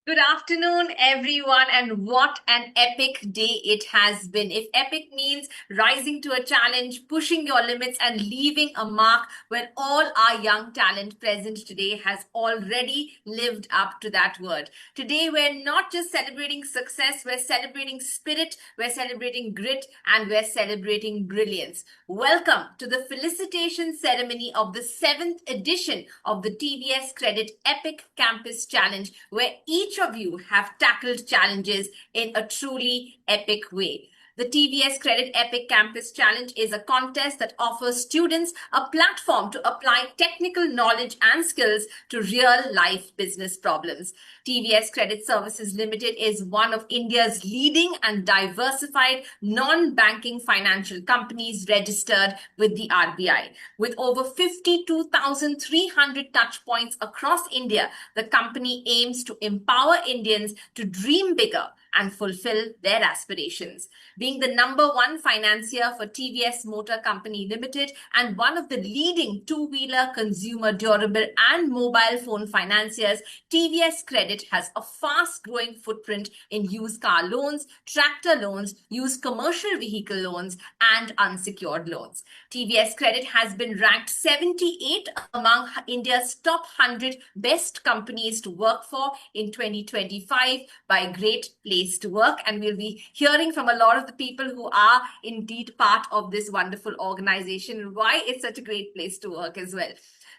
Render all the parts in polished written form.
Good afternoon, everyone, and what an epic day it has been. If epic means rising to a challenge, pushing your limits, and leaving a mark, when all our young talent present today has already lived up to that word. Today, we're not just celebrating success, we're celebrating spirit, we're celebrating grit, and we're celebrating brilliance. Welcome to the Felicitation ceremony of the 7th edition of the TVS Credit EPIC Campus Challenge, where each of you have tackled challenges in a truly epic way. The TVS Credit EPIC Campus Challenge is a contest that offers students a platform to apply technical knowledge and skills to real-life business problems. TVS Credit Services Limited is one of India's leading and diversified non-banking financial companies registered with the RBI. With over 52,300 touchpoints across India, the company aims to empower Indians to dream bigger and fulfill their aspirations. Being the #1 financier for TVS Motor Company Limited and one of the leading two-wheeler, consumer durable and mobile phone financiers, TVS Credit has a fast-growing footprint in used car loans, tractor loans, used commercial vehicle loans and unsecured loans. TVS Credit has been ranked 78 among India's top 100 best companies to work for in 2025 by Great Place to Work, and we'll be hearing from a lot of the people who are indeed part of this wonderful organization and why it's such a great place to work as well.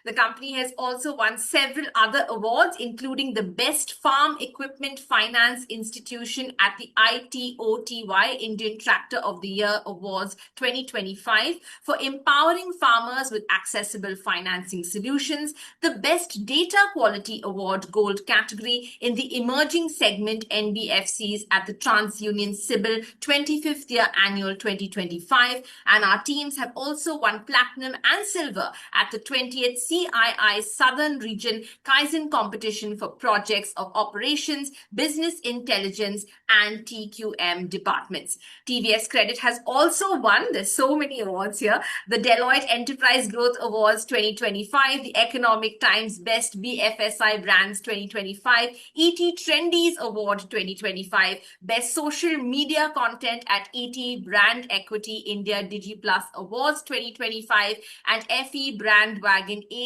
The company has also won several other awards, including the Best Farm Equipment Finance Institution at the ITOTY Indian Tractor of the Year Awards 2025 for empowering farmers with accessible financing solutions, the Best Data Quality Award Gold category in the Emerging Segment NBFCs at the TransUnion CIBIL 25th Year Annual 2025, and our teams have also won Platinum and Silver at the 20th CII Southern Region Kaizen Competition for projects of operations, business intelligence, and TQM departments. TVS Credit has also won, there's so many awards here, the Deloitte Enterprise Growth Awards 2025, the Economic Times Best BFSI Brands 2025, ET Trendies Award 2025, Best Social Media Content at ET Brand Equity India DigiPlus Awards 2025, and FE Brandwagon ACE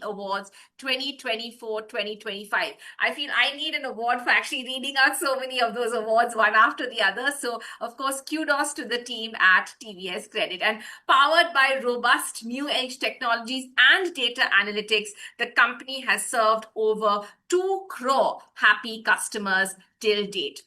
Awards 2024-2025. I feel I need an award for actually reading out so many of those awards one after the other. So, of course, kudos to the team at TVS Credit. And powered by robust new age technologies and data analytics, the company has served over 2 crore happy customers till date.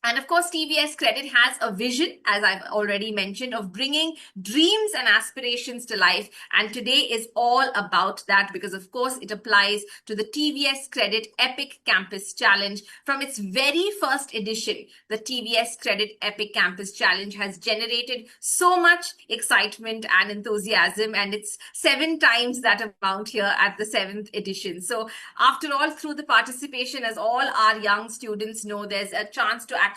And of course, TVS Credit has a vision, as I've already mentioned, of bringing dreams and aspirations to life. And today is all about that because, of course, it applies to the TVS Credit EPIC Campus Challenge. From its very first edition, the TVS Credit EPIC Campus Challenge has generated so much excitement and enthusiasm, and it's 7 times that amount here at the 7th edition. So after all, through the participation, as all our young students know, there's a chance to actually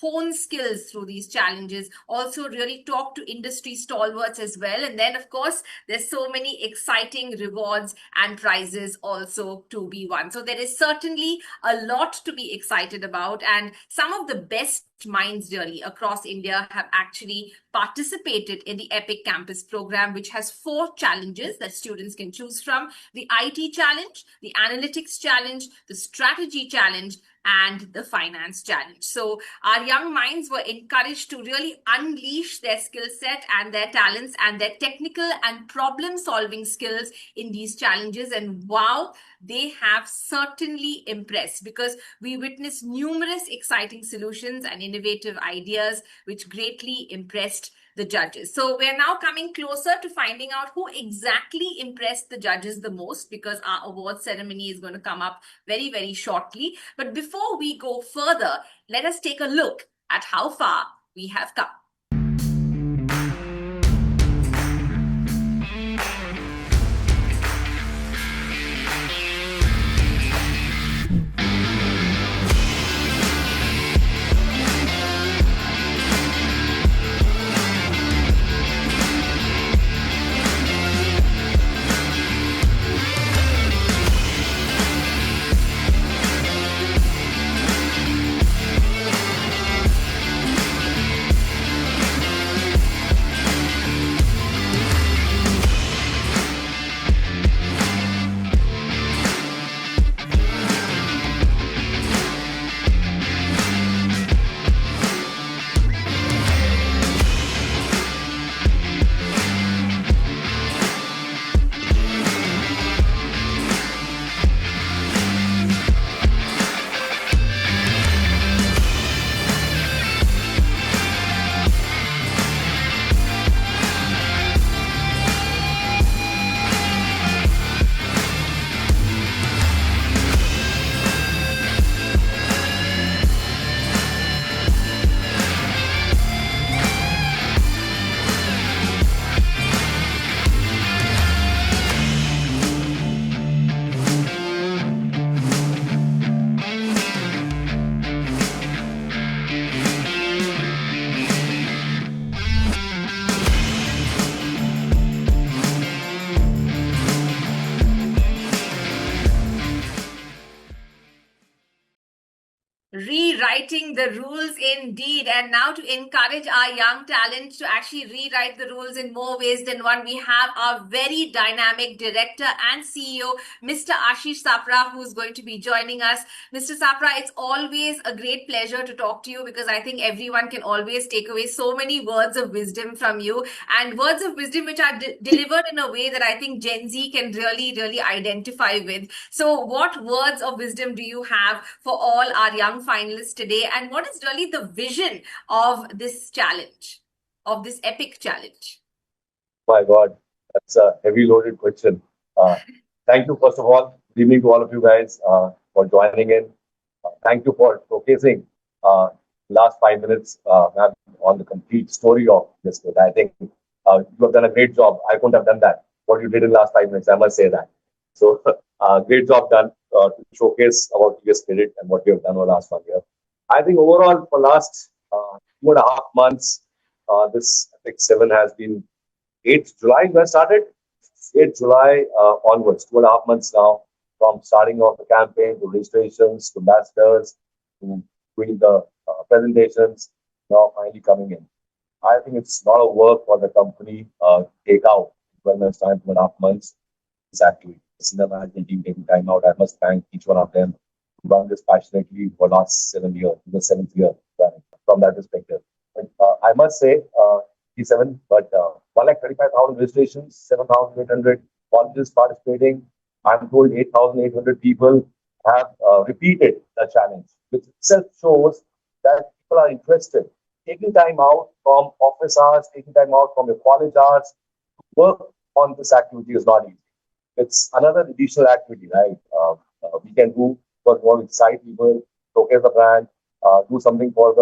hone skills through these challenges, also really talk to industry stalwarts as well. And then, of course, there's so many exciting rewards and prizes also to be won. So there is certainly a lot to be excited about. And some of the best minds really across India have actually participated in the EPIC Campus program, which has 4 challenges that students can choose from: the IT challenge, the analytics challenge, the strategy challenge, and the finance challenge. So our young minds were encouraged to really unleash their skill set and their talents and their technical and problem solving skills in these challenges. And wow, they have certainly impressed because we witnessed numerous exciting solutions and innovative ideas which greatly impressed the judges. So we're now coming closer to finding out who exactly impressed the judges the most, because our award ceremony is going to come up very, very shortly. But before we go further, let us take a look at how far we have come. Rewriting the rules indeed. And now to encourage our young talent to actually rewrite the rules in more ways than one, we have our very dynamic director and CEO, Mr. Ashish Sapra, who's going to be joining us. Mr. Sapra, it's always a great pleasure to talk to you because I think everyone can always take away so many words of wisdom from you, and words of wisdom which are delivered in a way that I think Gen Z can really identify with. So, what words of wisdom do you have for all our young finalists today? And what is really the vision of this challenge, of this epic challenge? My God, that's a heavy loaded question. Uh, Thank you, first of all. Good evening to all of you guys for joining in. Thank you for showcasing uh, last 5 minutes on the complete story of this book. I think you have done a great job. I couldn't have done that. What you did in the last 5 minutes, I must say that. So, great job done to showcase about TVS Credit and what you have done over the last 1 year. I think overall, for last 2.5 months, this Epic 7 has been 8th July when I started. 8th July onwards, 2.5 months now, from starting off the campaign to registrations to ambassadors to doing the presentations, now finally coming in. I think it's a lot of work for the company to take out 12 months time, 2.5 months. Exactly. The senior management team taking time out. I must thank each one of them who run this passionately for the last 7 years, the 7th year from that perspective. But I must say, T7, but 1,35,000 registrations, 7,800 colleges participating. I'm told 8,800 people have repeated the challenge, which itself shows that people are interested. Taking time out from office hours, taking time out from your college hours, work on this activity is not easy. It's another additional activity, right? We can do for more excite people, showcase the brand, do something for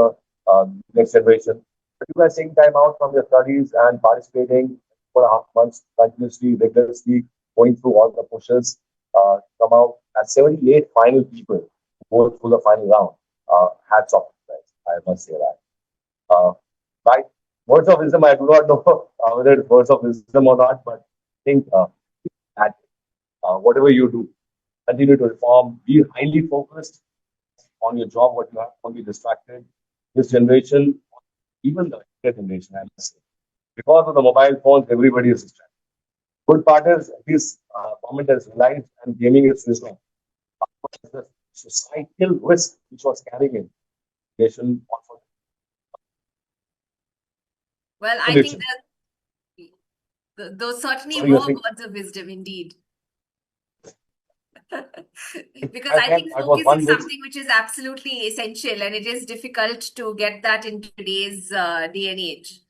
the next generation. But you guys taking time out from your studies and participating for 1/2 months continuously, rigorously, going through all the pushes, come out as 78 final people go through the final round. Hats off, guys. I must say that. Uh, right? Words of wisdom, I do not know whether it's words of wisdom or not, but I think that whatever you do, continue to reform, be highly focused on your job, what you have, don't be distracted. This generation, even the younger generation, I must say, because of the mobile phones, everybody is distracted. Good part is at least government has realized and gaming its wisdom. The societal risk which was carrying in nation also Well, I think solution. that those certainly Sorry, you're were saying words of wisdom indeed. Because I I felt think I was focus one is which something which is absolutely essential, and it is difficult to get that in today's day and age.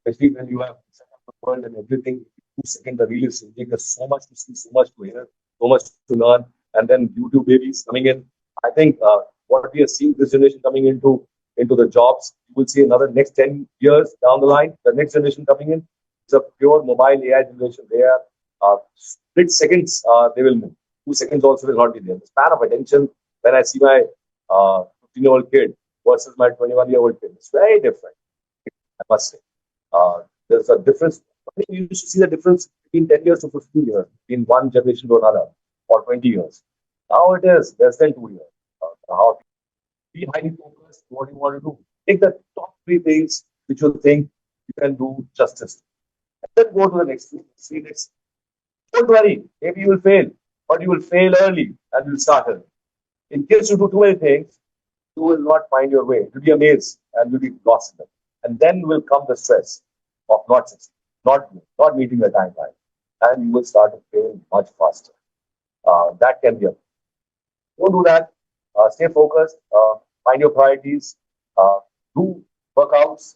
especially when you have set up the world and everything, 2 seconds the reel is changing. There's so much to see, so much to hear, so much to learn, and then YouTube babies coming in. I think what we are seeing this generation coming into the jobs, you will see another next 10 years down the line. The next generation coming in is a pure mobile AI generation. They are split seconds. They will move. 2 seconds also will not be there. The span of attention when I see my 15-year-old kid versus my 21-year-old kid, it's very different. I must say. There's a difference. I think you used to see the difference between 10 years to 15 years, between one generation to another, or 20 years. Now it is less than 2 years. How be highly focused, what you want to do. Take the top three things which you think you can do justice. And then go to the next thing. See next. Don't worry, maybe you will fail, but you will fail early and you'll start early. In case you do too many things, you will not find your way. You'll be amazed and you'll be lost in them. And then will come the stress of not succeeding, not meeting the timeline. And you will start to fail much faster. That can be a don't do that. Stay focused. Find your priorities. Do workouts.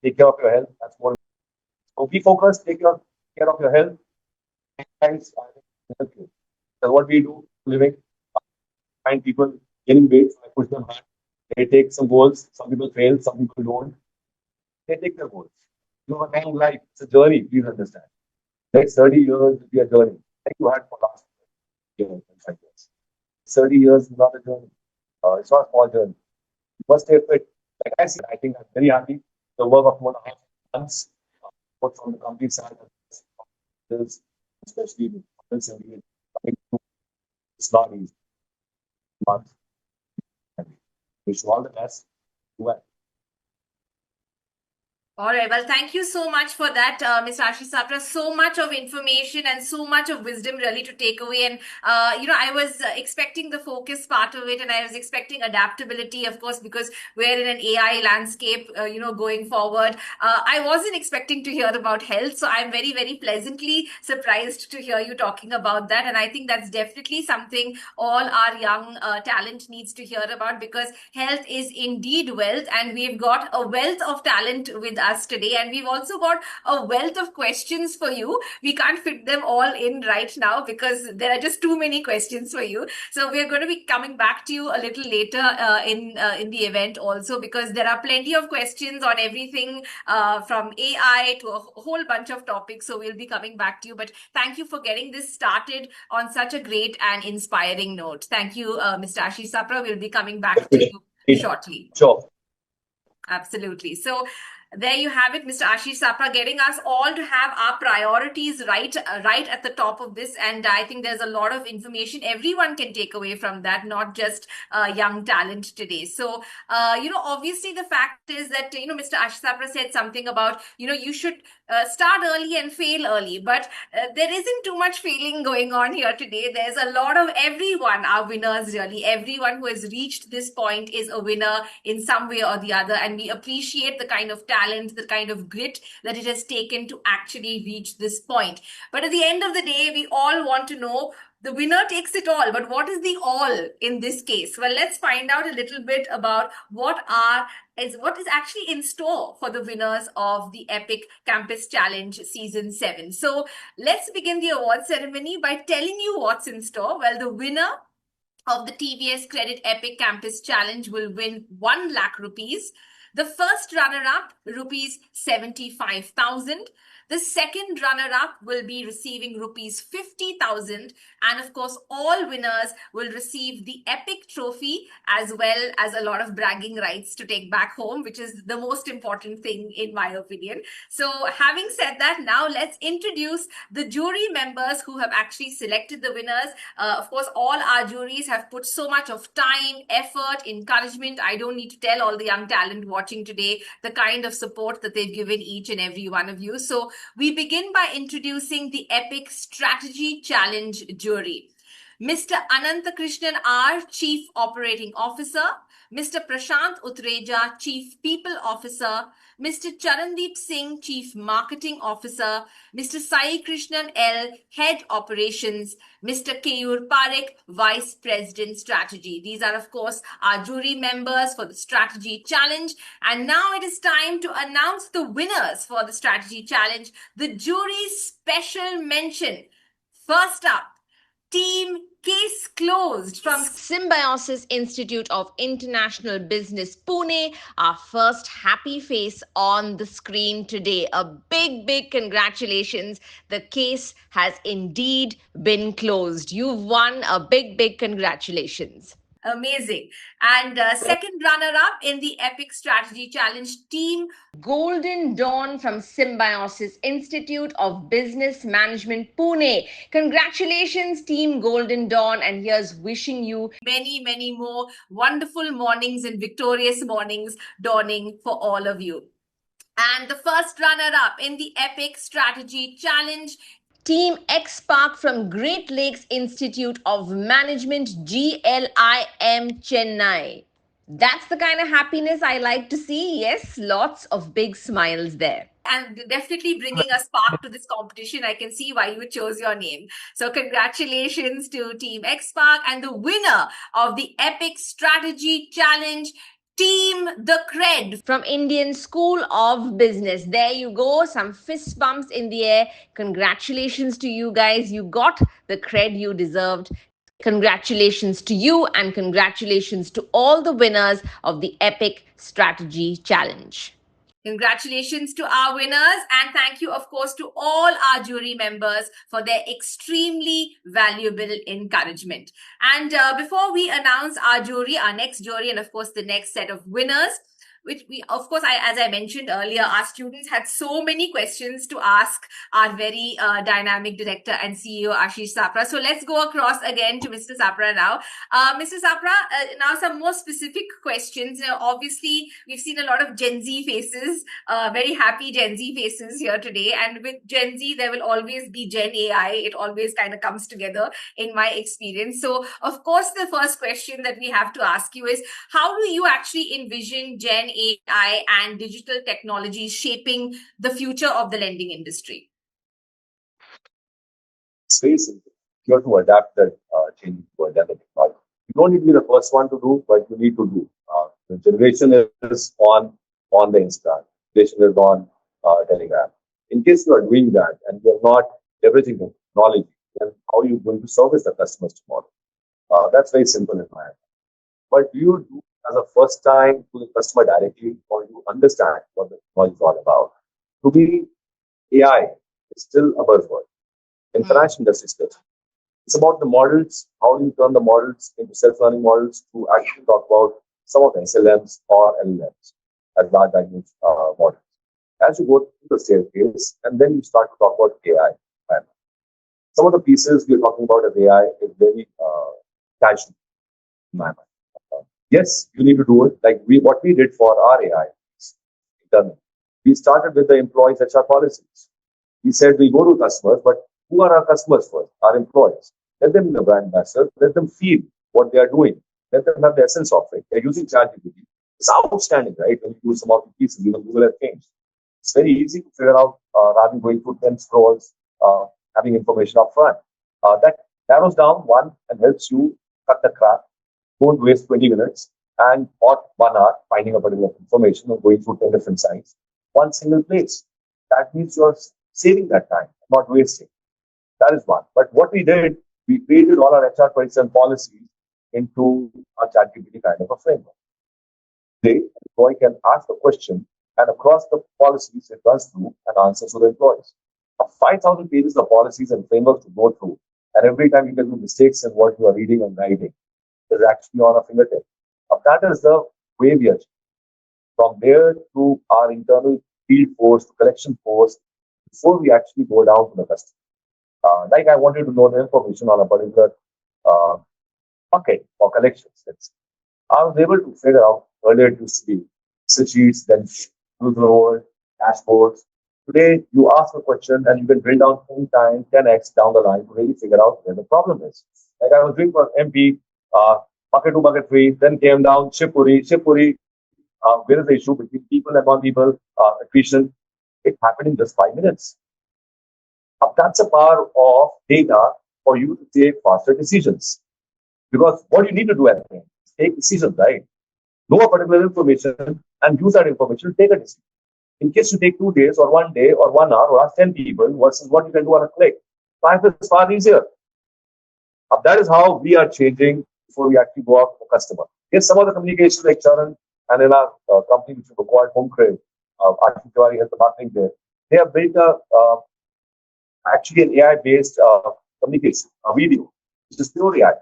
Take care of your health. That's more. So be focused. Care of your health. Thanks. I think it'll help you. That's what we do for living. Find people gaining weight. So I push them hard. They take some goals. Some people fail. Some people don't. They take their goals. You have a long life. It's a journey. Please understand. Next 30 years will be a journey. Like you had for last year, 5 years. 30 years is not a journey. It's not a small journey. You must stay fit. Like I said, I think I'm very happy. The work of 1.5 months, both from the company side, especially the coming through, it's not easy. Months. Wish you all the best. Bye. All right. Well, thank you so much for that, Mr. Ashish Sapra. So much of information and so much of wisdom really to take away. And, I was expecting the focus part of it, and I was expecting adaptability, of course, because we're in an AI landscape, going forward. I wasn't expecting to hear about health. So I'm very, very pleasantly surprised to hear you talking about that. And I think that's definitely something all our young talent needs to hear about, because health is indeed wealth. And we've got a wealth of talent with us today, and we've also got a wealth of questions for you. We can't fit them all in right now because there are just too many questions for you. So we're going to be coming back to you a little later in the event also, because there are plenty of questions on everything from AI to a whole bunch of topics. So we'll be coming back to you. But thank you for getting this started on such a great and inspiring note. Thank you, Mr. Ashish Sapra. We'll be coming back to you shortly. Sure. Absolutely. So there you have it, Mr. Ashish Sapra, getting us all to have our priorities right at the top of this. And I think there's a lot of information everyone can take away from that, not just young talent today. So, obviously the fact is that, Mr. Ashish Sapra said something about, you should start early and fail early. But there isn't too much failing going on here today. There's a lot of everyone are winners, really. Everyone who has reached this point is a winner in some way or the other. And we appreciate the kind of talent, the kind of grit that it has taken to actually reach this point. But at the end of the day, we all want to know the winner takes it all. But what is the all in this case? Well, let's find out a little bit about what is actually in store for the winners of the EPIC Campus Challenge Season 7. So let's begin the award ceremony by telling you what's in store. Well, the winner of the TVS Credit EPIC Campus Challenge will win 1 lakh rupees. The first runner-up, rupees 75,000. The second runner-up will be receiving rupees 50,000. And of course, all winners will receive the EPIC trophy, as well as a lot of bragging rights to take back home, which is the most important thing in my opinion. So having said that, now let's introduce the jury members who have actually selected the winners. Of course, all our juries have put so much of time, effort, encouragement. I don't need to tell all the young talent watching today the kind of support that they've given each and every one of you. So we begin by introducing the EPIC Strategy Challenge jury. Mr. Ananthakrishnan R, Chief Operating Officer, Mr. Prashant Utreja, Chief People Officer, Mr. Charandeep Singh, Chief Marketing Officer, Mr. Sai Krishnan L, Head Operations, Mr. Keyur Parekh, Vice President Strategy. These are, of course, our jury members for the Strategy Challenge. And now it is time to announce the winners for the Strategy Challenge. The jury's special mention. First up, Team Case Closed from Symbiosis Institute of International Business, Pune, our first happy face on the screen today. A big, big congratulations. The case has indeed been closed. You've won a big, big congratulations. Amazing. And second runner-up in the EPIC Strategy Challenge, Team Golden Dawn from Symbiosis Institute of Business Management, Pune. Congratulations, Team Golden Dawn, and here's wishing you many, many more wonderful mornings and victorious mornings dawning for all of you. And the first runner-up in the EPIC Strategy Challenge, Team X Park from Great Lakes Institute of Management, GLIM, Chennai. That's the kind of happiness I like to see. Yes, lots of big smiles there. And definitely bringing a spark to this competition. I can see why you chose your name. So congratulations to Team X Park, and the winner of the EPIC Strategy Challenge, Team The Cred from Indian School of Business. There you go, some fist bumps in the air. Congratulations to you guys. You got the cred you deserved. Congratulations to you, and congratulations to all the winners of the EPIC Strategy Challenge. Congratulations to our winners, and thank you, of course, to all our jury members for their extremely valuable encouragement. And before we announce our jury, our next jury, and of course the next set of winners, which we, of course, as I mentioned earlier, our students had so many questions to ask our very dynamic director and CEO, Ashish Sapra. So let's go across again to Mr. Sapra now. Mr. Sapra, now some more specific questions. Obviously, we've seen a lot of Gen Z faces, very happy Gen Z faces here today. And with Gen Z, there will always be Gen AI. It always kind of comes together in my experience. So, of course, the first question that we have to ask you is, how do you actually envision Gen AI and digital technologies shaping the future of the lending industry? It's very simple. You have to adapt that change to adapt the technology. You don't need to be the first one to do, but you need to do. The generation is on the Insta. Generation is on Telegram. In case you are doing that and you're not leveraging the technology, then how are you going to service the customers tomorrow? That's very simple in my mind. But do you do as a first time to the customer directly, or you understand what the technology is all about? To me, AI is still a buzzword in financial industry still. It's about the models. How do you turn the models into self-learning models to actually talk about some of the SLMs or LLMs as large language models? As you go through the staircase, and then you start to talk about AI. Some of the pieces we're talking about as AI is very casual in my mind. Yes, you need to do it. Like what we did for our AI is done. We started with the employees' HR policies. We said we go to customers, but who are our customers first? Our employees. Let them be the brand ambassador. Let them feel what they are doing. Let them have the essence of it. They're using ChatGPT. It's outstanding, right? When you use some of the pieces, even Google has changed. It's very easy to figure out rather than going through 10 scrolls, having information up front. That narrows down one and helps you cut the crap. Don't waste 20 minutes and or 1 hour finding a particular information or going through 10 different sites. One single place. That means you're saving that time, not wasting. That is one. But what we did, we created all our HR policies policies into a ChatGPT kind of a framework. The employee can ask a question, and across the policies, it runs through and answers to the employees. 5,000 pages of policies and frameworks to go through, and every time you can do mistakes in what you are reading and writing is actually on a fingertip. That is the way we are. From there to our internal field force to collection force, before we actually go down to the customer. Like I wanted to know the information on a particular bucket for collections. I was able to figure out earlier it used to be sheets, then use the word dashboards. Today, you ask a question and you can drill down 10 times, 10x down the line to really figure out where the problem is. Like I was doing for MP, bucket 2, bucket 3, then came down, Shipuri, where is the issue between people and non-people, attrition. It happened in just 5 minutes. That's the power of data for you to take faster decisions. Because what you need to do at the end is take decisions, right? Know a particular information and use that information to take a decision. In case you take 2 days or 1 day or 1 hour or ask 10 people versus what you can do on a click, life is far easier. That is how we are changing before we actually go out to the customer. Yes, some of the communications like Charan and in our company which we acquired, HomeCrave, Ashish Tiwari has the marketing there. They have built actually an AI-based communication, a video, which is pure AI.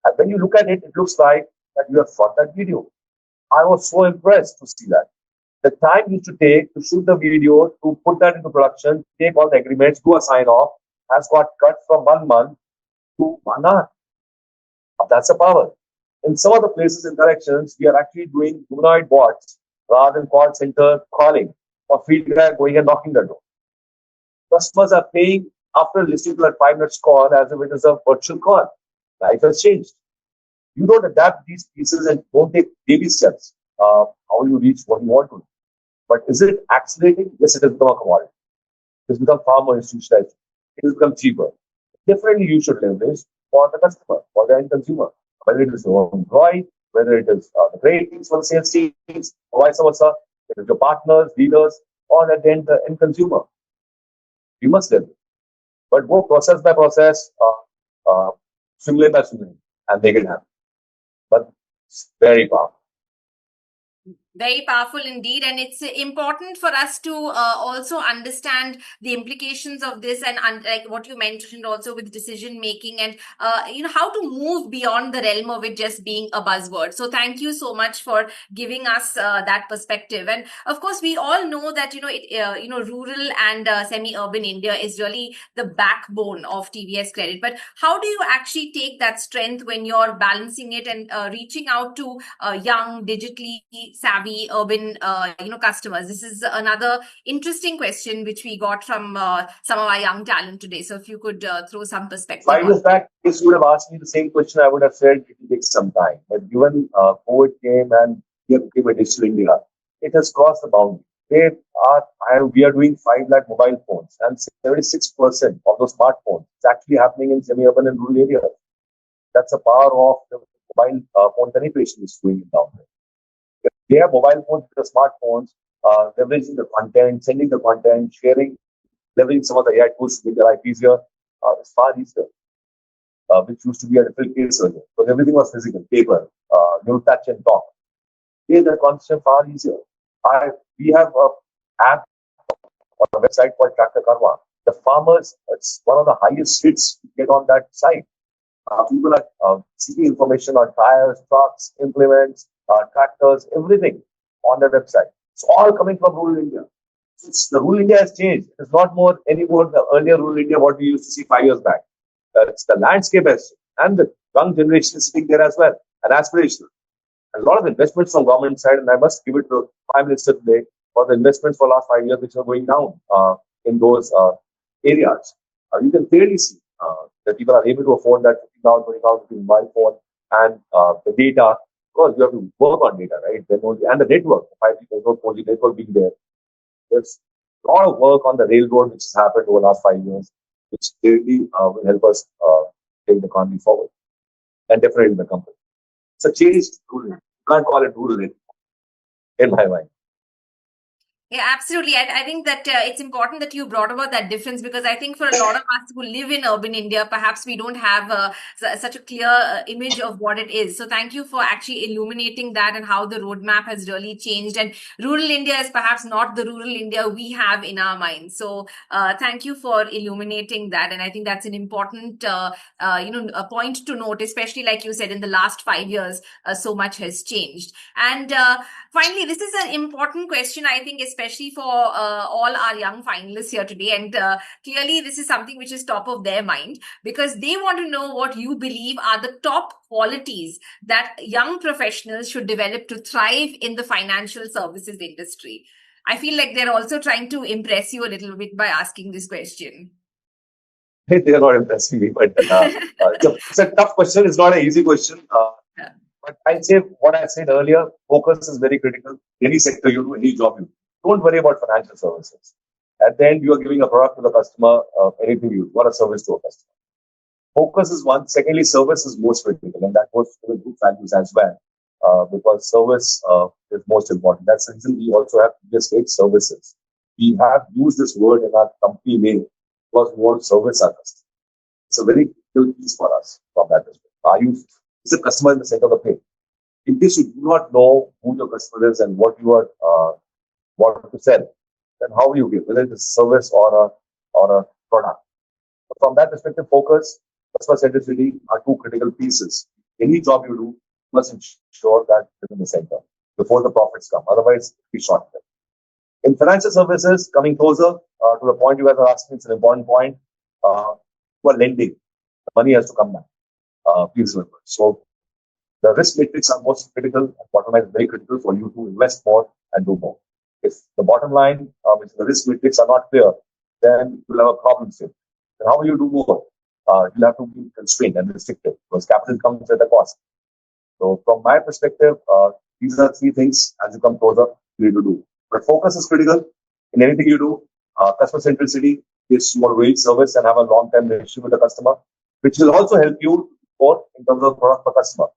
And when you look at it, it looks like that you have shot that video. I was so impressed to see that. The time used to take to shoot the video, to put that into production, take all the agreements, do a sign-off, has got cut from 1 month to 1 hour. That's the power. In some of the places in corrections, we are actually doing humanoid bots rather than call center calling or field guy going and knocking the door. Customers are paying after listening to that 5 minutes call as if it is a virtual call. Life has changed. You don't adapt these pieces and don't take baby steps. How you reach what you want to. But is it accelerating? Yes, it has become a commodity. It has become far more institutionalized. It has become cheaper. Definitely, you should leverage for the customer, for the end consumer. Whether it is your employee, whether it is the trade teams for the sales teams, or vice versa, whether it is your partners, dealers, or at the end, the end consumer. You must leverage. But go process by process, simulate by simulate, and make it happen. But it's very powerful. Very powerful indeed, and it's important for us to also understand the implications of this, and like what you mentioned also with decision making, and how to move beyond the realm of it just being a buzzword. So thank you so much for giving us that perspective. And of course, we all know that rural and semi-urban India is really the backbone of TVS Credit. But how do you actually take that strength when you're balancing it and reaching out to young, digitally savvy urban customers? This is another interesting question which we got from some of our young talent today. So if you could throw some perspective 5 years on back, if you would have asked me the same question, I would have said it will take some time. But given COVID came and we became a digital India, it has crossed the boundary. We are doing 5 lakh mobile phones, and 76% of those smartphones is actually happening in semi-urban and rural areas. That's the power of the mobile phone penetration is doing it down there. If they have mobile phones with the smartphones, leveraging the content, sending the content, sharing, leveraging some of the AI tools to make their life easier, it's far easier. Which used to be a different case earlier. Because everything was physical, paper, touch and talk. Today, the concept far easier. We have an app on a website called Tractor Karma. The farmers, it's one of the highest hits to get on that site. People are seeking information on tires, trucks, implements, tractors, everything on the website. It's all coming from rural India. The rural India has changed. It's not anymore the earlier rural India what we used to see 5 years back. It's the landscape has changed, and the young generation is sitting there as well, and aspirational. A lot of investments from government side, and I must give it to Prime Minister today for the investments for the last 5 years which are going down in those areas. You can clearly see that people are able to afford that 50,000, 20,000 with mobile phone and the data. Of course, you have to work on data, right? And the network, 5G network, 4G network being there. There's a lot of work on the railroad which has happened over the last 5 years, which clearly will help us take the economy forward and definitely the company. It's a changed rural. You can't call it rural in my mind. Yeah, absolutely. I think that it's important that you brought about that difference, because I think for a lot of us who live in urban India, perhaps we don't have such a clear image of what it is. So thank you for actually illuminating that and how the roadmap has really changed. And rural India is perhaps not the rural India we have in our minds. So thank you for illuminating that. And I think that's an important a point to note, especially like you said, in the last 5 years, so much has changed. And finally, this is an important question, I think, especially for all our young finalists here today. And clearly, this is something which is top of their mind, because they want to know what you believe are the top qualities that young professionals should develop to thrive in the financial services industry. I feel like they're also trying to impress you a little bit by asking this question. They are not impressing me, but it's a tough question. It's not an easy question. But I'll say what I said earlier, focus is very critical. Any sector you do, any job you do. Don't worry about financial services. At the end, you are giving a product to the customer, anything you do, what a service to a customer. Focus is one. Secondly, service is most critical, and that goes to the group values as well, because service is most important. That's the reason we also have just 8 services. We have used this word in our company name because we want to service our customers. It's a very good piece for us from that perspective. Is the customer in the center of the plate? In case you do not know who your customer is and what you are want to sell, then how will you give, whether it's a service or a product? So from that perspective, focus, customer centricity are 2 critical pieces. Any job you do, you must ensure that it's in the center before the profits come. Otherwise, it'll be short term. In financial services, coming closer to the point you guys are asking, it's an important point. For lending, the money has to come back. Please remember. So the risk metrics are most critical, and bottom line is very critical for you to invest more and do more. If the bottom line, which the risk metrics are not clear, then you'll have a problem soon. Then how will you do more? You'll have to be constrained and restricted, because capital comes at a cost. So from my perspective, these are 3 things as you come closer you need to do. But focus is critical in anything you do. Customer centricity is more wage service and have a long-term relationship with the customer, which will also help you more in terms of product per customer.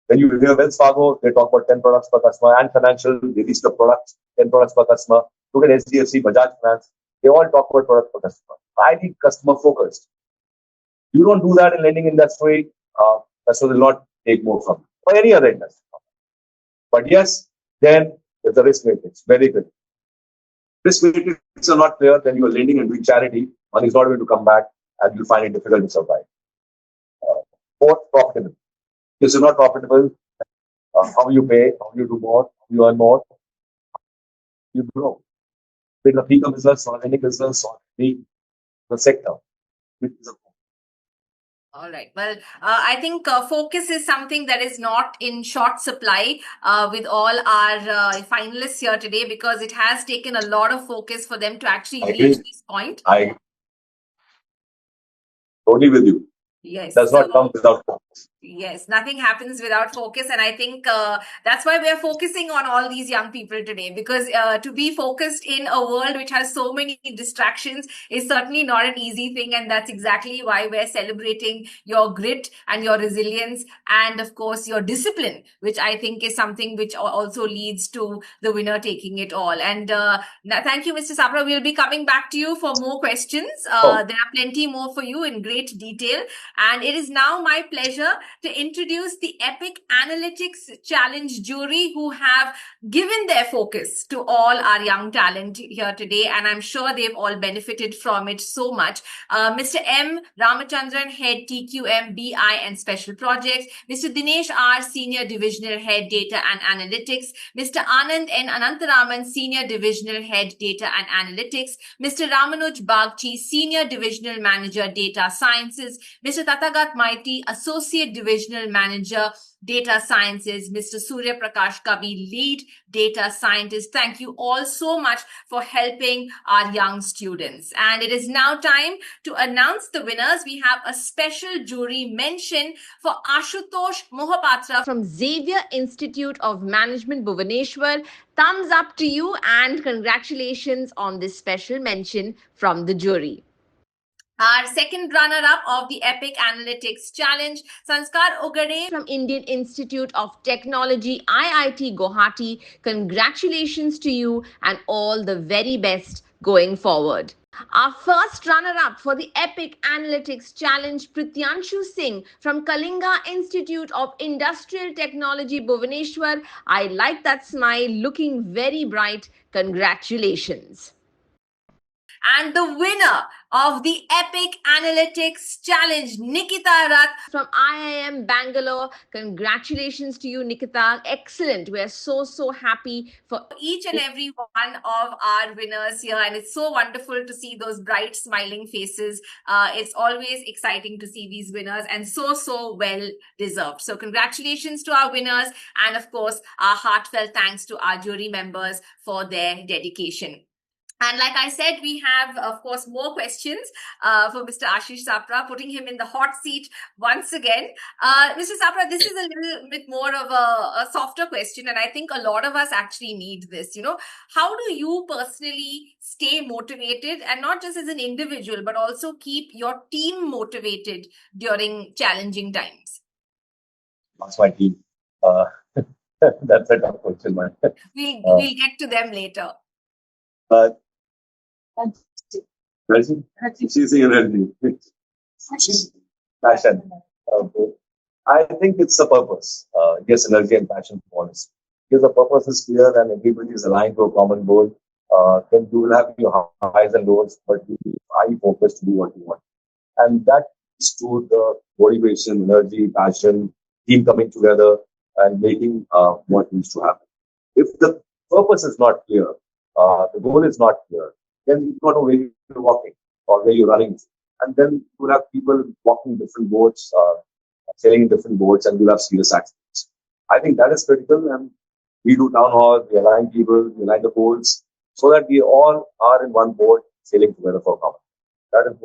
When you hear Wells Fargo, they talk about 10 products per customer, and financial, they list the products, 10 products per customer. Look at HDFC, Bajaj Finance, they all talk about products per customer. Highly customer focused. You don't do that in lending industry, customer will not take more from you, or any other industry. But yes, then It's a risk matrix, very good. Risk matrix are not clear, then you're lending and doing charity, money is not going to come back, and you'll find it difficult to survive. Fourth, profitable. This is not profitable. How you pay, how you do more, how you earn more, you grow. With a bigger business or any business or the sector. All right. Well, I think focus is something that is not in short supply with all our finalists here today, because it has taken a lot of focus for them to actually reach this point. I totally with you. Yes. Does not come without focus. Yes, nothing happens without focus. And I think that's why we are focusing on all these young people today, because to be focused in a world which has so many distractions is certainly not an easy thing. And that's exactly why we're celebrating your grit and your resilience and, of course, your discipline, which I think is something which also leads to the winner taking it all. And thank you, Mr. Sapra. We'll be coming back to you for more questions. There are plenty more for you in great detail. And it is now my pleasure to introduce the EPIC Analytics Challenge jury, who have given their focus to all our young talent here today. And I'm sure they've all benefited from it so much. Mr. M. Ramachandran, Head TQM, BI and Special Projects. Mr. Dinesh R., Senior Divisional Head Data and Analytics. Mr. Anand N. Anantaraman, Senior Divisional Head Data and Analytics. Mr. Ramanuj Bagchi, Senior Divisional Manager Data Sciences. Mr. Tatagat Maiti, Associate Divisional Manager Data Sciences. Mr. Surya Prakash Kabi, Lead Data Scientist. Thank you all so much for helping our young students. And it is now time to announce the winners. We have a special jury mention for Ashutosh Mohapatra from Xavier Institute of Management, Bhubaneswar. Thumbs up to you and congratulations on this special mention from the jury. Our second runner-up of the EPIC Analytics Challenge, Sanskar Ogade from Indian Institute of Technology, IIT Guwahati. Congratulations to you and all the very best going forward. Our first runner-up for the EPIC Analytics Challenge, Prityanshu Singh from Kalinga Institute of Industrial Technology, Bhubaneswar. I like that smile, looking very bright. Congratulations. And the winner of the EPIC Analytics Challenge, Nikita Rath from IIM Bangalore. Congratulations to you, Nikita. Excellent. We are so happy for each and every one of our winners here. And it's so wonderful to see those bright, smiling faces. It's always exciting to see these winners, and so well deserved. So congratulations to our winners. And of course, our heartfelt thanks to our jury members for their dedication. And like I said, we have, of course, more questions for Mr. Ashish Sapra, putting him in the hot seat once again. Mr. Sapra, this is a little bit more of a softer question, and I think a lot of us actually need this. How do you personally stay motivated, and not just as an individual, but also keep your team motivated during challenging times? That's my team. That's a tough question, man. We'll get to them later. Passion. I think it's the purpose. Yes, energy and passion for honest. If the purpose is clear and everybody is aligned to a common goal, then you will have your highs and lows, but you will be highly focused to do what you want. And that is to the motivation, energy, passion, team coming together and making what needs to happen. If the purpose is not clear, the goal is not clear, then you don't know where you're walking or where you're running. And then you will have people walking different boats, sailing in different boats, and you'll have serious accidents. I think that is critical, and we do town hall, we align people, we align the boats, so that we all are in one boat sailing together for common. That is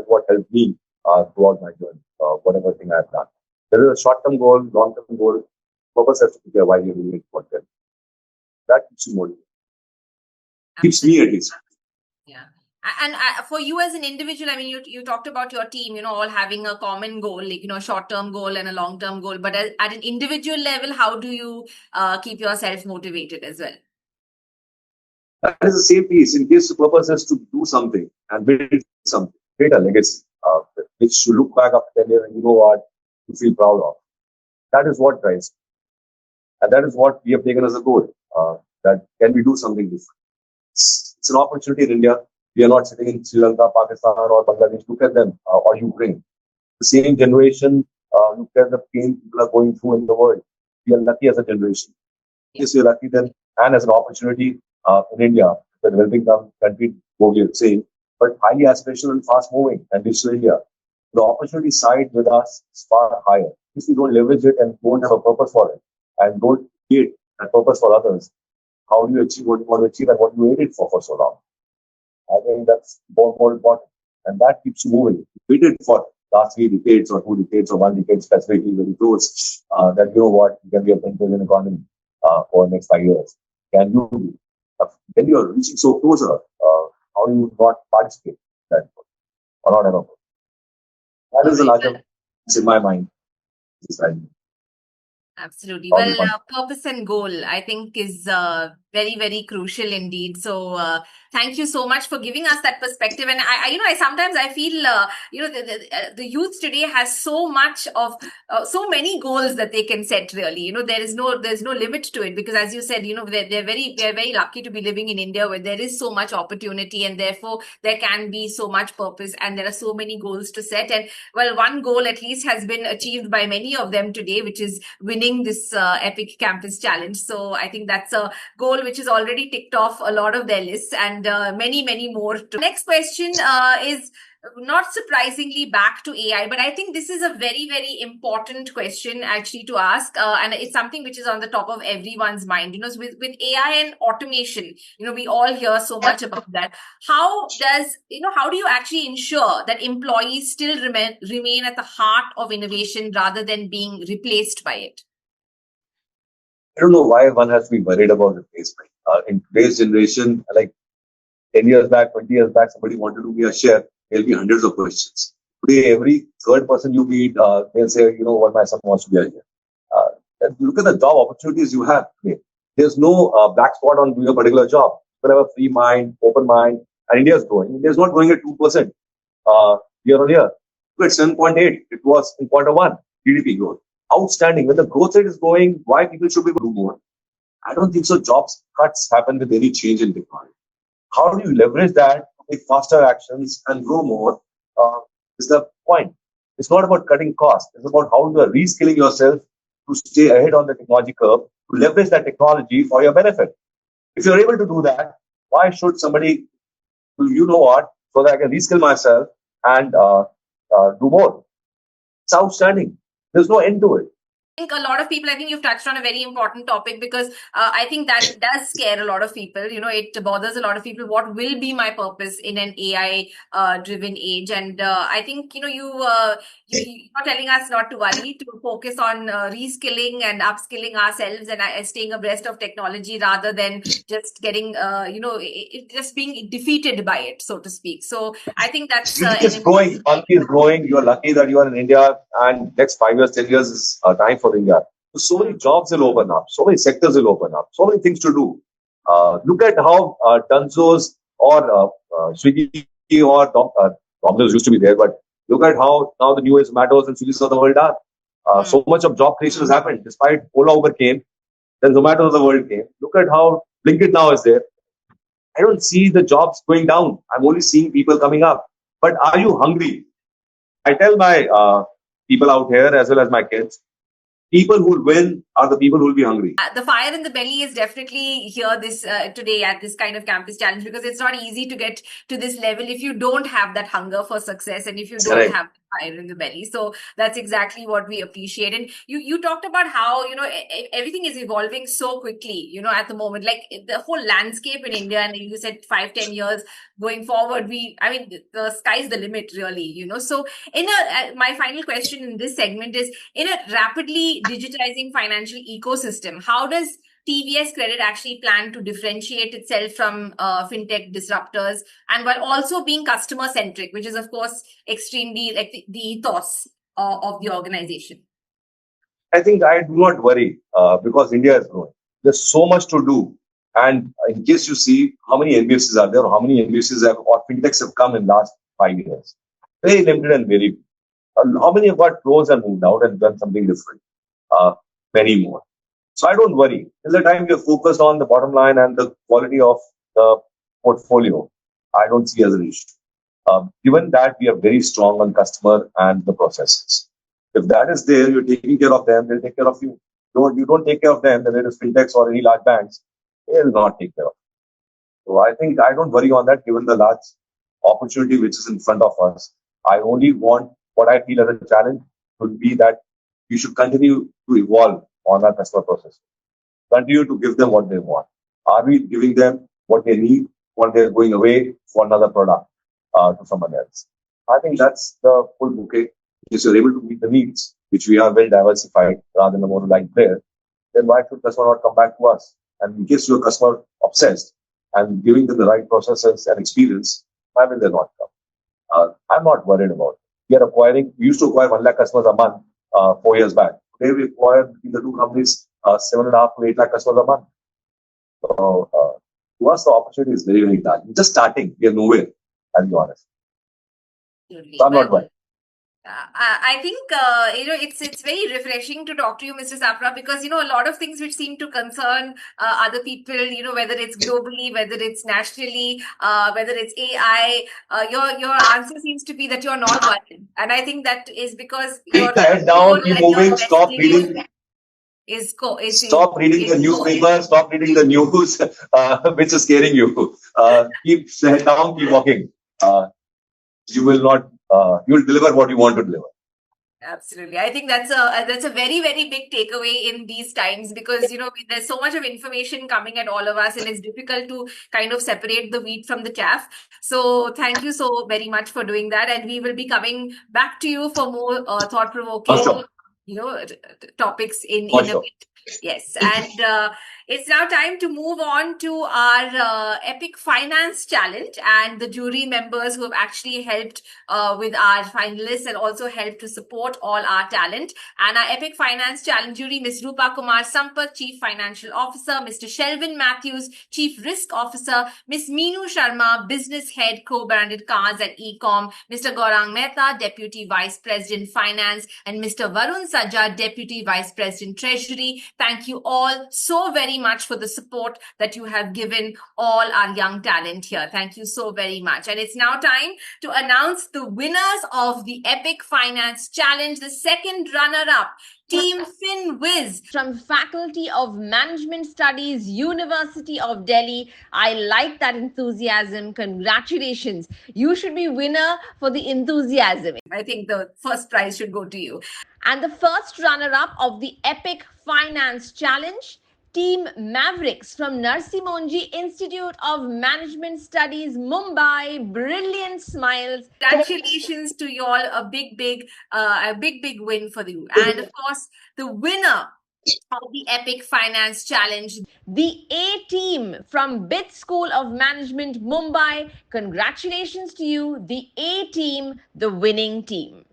what helped me throughout my journey, whatever thing I've done. There is a short-term goal, long-term goal. Purpose has to be clear why you're doing it, what then. That keeps you motivated. Keeps me at least. Yeah. And for you as an individual, I mean, you talked about your team, all having a common goal, like, short-term goal and a long-term goal. But at an individual level, how do you keep yourself motivated as well? That is the same piece. In case the purpose is to do something and build something, create a legacy, which you look back after 10 years and you know what you feel proud of. That is what drives. And that is what we have taken as a goal. That can we do something different? It's an opportunity in India. We are not sitting in Sri Lanka, Pakistan, or Bangladesh. Look at them, or Ukraine. The same generation, look at the pain people are going through in the world. We are lucky as a generation. Yes, we are lucky then, and as an opportunity in India, the developing country, what we are saying, but highly aspirational and fast moving and digital India. The opportunity side with us is far higher. If we don't leverage it and don't have a purpose for it and don't create a purpose for others, how do you achieve what you want to achieve and what you waited for so long? I think that's more important. And that keeps you moving. We did for last 3 decades or 2 decades or 1 decade specifically very close, that you know what, you can be a 10 trillion economy for the next 5 years. Can you do? When you are reaching so closer, how do you not participate in that or not ever? That is the larger, it's in my mind. Absolutely. Well, purpose and goal, I think, is very, very crucial indeed. So, thank you so much for giving us that perspective. And I sometimes I feel, the youth today has so much of so many goals that they can set. Really, there's no limit to it, because, as you said, we're very lucky to be living in India, where there is so much opportunity, and therefore there can be so much purpose, and there are so many goals to set. And well, one goal at least has been achieved by many of them today, which is winning this EPIC Campus Challenge. So I think that's a goal which is already ticked off a lot of their lists, and many, many more. Next question is not surprisingly back to AI, but I think this is a very, very important question actually to ask, and it's something which is on the top of everyone's mind. With AI and automation, we all hear so much about that. How do you actually ensure that employees still remain at the heart of innovation rather than being replaced by it? I don't know why one has to be worried about replacement. In today's generation, like 10 years back, 20 years back, somebody wanted to be a chef, there'll be hundreds of questions. Today, every third person you meet, they'll say, what, my son wants to be a chef. Look at the job opportunities you have today. There's no black spot on doing a particular job. You can have a free mind, open mind, and India is growing. India is not growing at 2% year on year. Look at 7.8. It was in Q1 GDP growth. Outstanding. When the growth rate is growing, why people should be able to do more? I don't think so. Jobs cuts happen with any change in technology. How do you leverage that to take faster actions and grow more? Is the point. It's not about cutting costs. It's about how you are reskilling yourself to stay ahead on the technology curve, to leverage that technology for your benefit. If you're able to do that, why should somebody, so that I can reskill myself and do more? It's outstanding. There's no end to it. I think a lot of people, I think you've touched on a very important topic, because I think that does scare a lot of people. It bothers a lot of people. What will be my purpose in an AI driven age? And I think, you're telling us not to worry, to focus on reskilling and upskilling ourselves and staying abreast of technology, rather than just getting, just being defeated by it, so to speak. So I think that's it's growing. Monkey is growing. You're lucky that you are in India, and next 5 years, 10 years is time for India. So many jobs will open up. So many sectors will open up. So many things to do. Look at how Dunzos or Swiggy or Domino's used to be there, but look at how now the new Zomatos and Swiggy's of the world are. So much of job creation has happened. Despite Ola Uber came, then Zomato of the world came. Look at how Blinkit now is there. I don't see the jobs going down. I'm only seeing people coming up. But are you hungry? I tell my people out here, as well as my kids, people who will win are the people who will be hungry. The fire in the belly is definitely here today at this kind of campus challenge, because it's not easy to get to this level if you don't have that hunger for success, and if you don't have fire in the belly. So that's exactly what we appreciate. And you talked about how everything is evolving so quickly at the moment, like the whole landscape in India, and you said 5-10 years going forward, the sky's the limit, really. So my final question in this segment is, in a rapidly digitizing financial ecosystem, how does TVS Credit actually plan to differentiate itself from fintech disruptors, and while also being customer centric, which is of course extremely like the ethos of the organization? I think I do not worry because India is growing. There's so much to do. And in case you see how many NBFCs are there, or how many NBFCs or fintechs have come in last 5 years, very limited and very. How many have got closed and moved out and done something different? Many more. So I don't worry. Till the time we are focused on the bottom line and the quality of the portfolio, I don't see as an issue. Given that we are very strong on customer and the processes. If that is there, you're taking care of them, they'll take care of you. You don't take care of them, then it is fintechs or any large banks, they'll not take care of you. So I think I don't worry on that given the large opportunity which is in front of us. I only want what I feel as a challenge would be that we should continue to evolve on our customer process. Continue to give them what they want. Are we giving them what they need when they're going away for another product to someone else? I think that's the full bouquet. If you're able to meet the needs, which we are well diversified rather than a monoline player, then why should customer not come back to us? And in case you're customer obsessed and giving them the right processes and experience, why will they not come? I'm not worried about it. We used to acquire 1 lakh customers a month 4 years back. Today we acquire between the two companies 7.5 to 8 lakh customers a month. So to us, the opportunity is very, very large. We're just starting. We are nowhere, I'll be honest. So I'm not worried. I think it's very refreshing to talk to you, Mr. Sapra, because a lot of things which seem to concern other people, whether it's globally, whether it's nationally, whether it's AI, your answer seems to be that you're not worried, and I think that is because keep the head down, keep moving, stop reading. Stop reading the newspaper, stop reading the news, which is scaring you. Keep the head down, keep walking. You will deliver what you want to deliver. Absolutely. I think that's a very, very big takeaway in these times because, there's so much of information coming at all of us and it's difficult to kind of separate the wheat from the chaff. So thank you so very much for doing that. And we will be coming back to you for more thought-provoking, topics in a bit. Yes. And it's now time to move on to our Epic Finance Challenge and the jury members who have actually helped with our finalists and also helped to support all our talent. And our Epic Finance Challenge jury, Ms. Rupa Kumar Sampak, Chief Financial Officer, Mr. Shelvin Matthews, Chief Risk Officer, Ms. Meenu Sharma, Business Head, Co-Branded Cars and Ecom, Mr. Gaurang Mehta, Deputy Vice President Finance, and Mr. Varun Sajja, Deputy Vice President Treasury. Thank you all so very much for the support that you have given all our young talent here. Thank you so very much. And it's now time to announce the winners of the Epic Finance Challenge, the second runner-up, Team FinWiz. From Faculty of Management Studies, University of Delhi. I like that enthusiasm. Congratulations. You should be winner for the enthusiasm. I think the first prize should go to you. And the first runner-up of the Epic Finance Challenge, Team Mavericks from Narsi Monji Institute of Management Studies, Mumbai. Brilliant smiles. Congratulations to you all. A big win for you. And of course, the winner of the Epic Finance Challenge, the A team from BIT School of Management, Mumbai. Congratulations to you, the A team, the winning team.